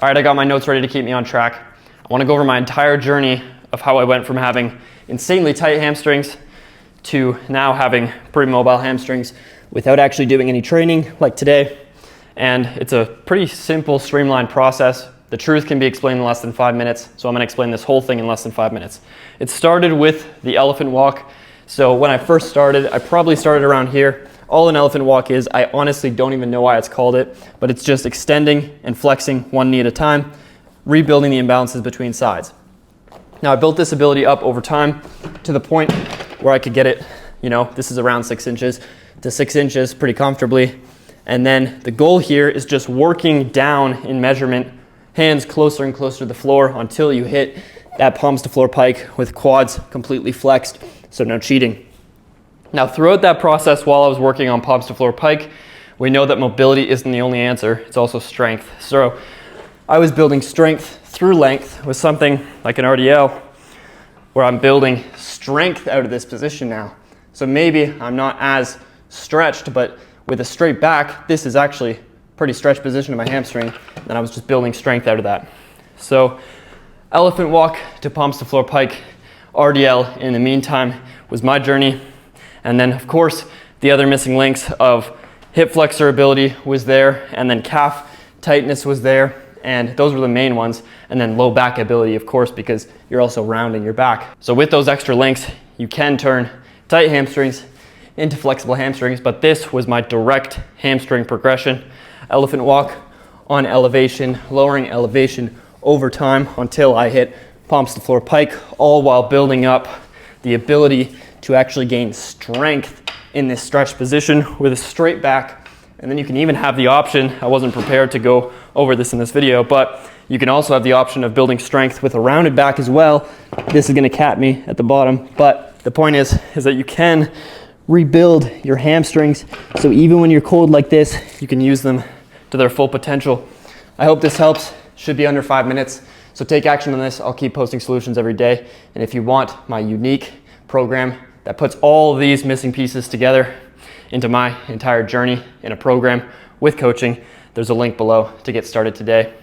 All right, I got my notes ready to keep me on track. I want to go over my entire journey of how I went from having insanely tight hamstrings to now having pretty mobile hamstrings without actually doing any training like today. And it's a pretty simple, streamlined process. The truth can be explained in less than 5 minutes, so I'm going to explain this whole thing in less than 5 minutes. It started with the elephant walk. So when I first started, I probably started around here. All an elephant walk is, I honestly don't even know why it's called it, but it's just extending and flexing one knee at a time, rebuilding the imbalances between sides. Now I built this ability up over time to the point where I could get it, this is around 6 inches to 6 inches pretty comfortably. And then the goal here is just working down in measurement, hands closer and closer to the floor until you hit that palms to floor pike with quads completely flexed, so no cheating. Now throughout that process while I was working on palms to floor pike, we know that mobility isn't the only answer, it's also strength. So I was building strength through length with something like an RDL where I'm building strength out of this position now. So maybe I'm not as stretched, but with a straight back, this is actually a pretty stretched position of my hamstring, and I was just building strength out of that. So elephant walk to palms to floor pike, RDL in the meantime was my journey. And then of course, the other missing links of hip flexor ability was there, and then calf tightness was there, and those were the main ones. And then low back ability, of course, because you're also rounding your back. So with those extra links, you can turn tight hamstrings into flexible hamstrings, but this was my direct hamstring progression. Elephant walk on elevation, lowering elevation over time until I hit palms to floor pike, all while building up the ability to actually gain strength in this stretched position with a straight back. And then you can even have the option, I wasn't prepared to go over this in this video, but you can also have the option of building strength with a rounded back as well. This is gonna cap me at the bottom, but the point is that you can rebuild your hamstrings. So even when you're cold like this, you can use them to their full potential. I hope this helps. Should be under 5 minutes. So take action on this. I'll keep posting solutions every day. And if you want my unique program that puts all of these missing pieces together into my entire journey in a program with coaching, there's a link below to get started today.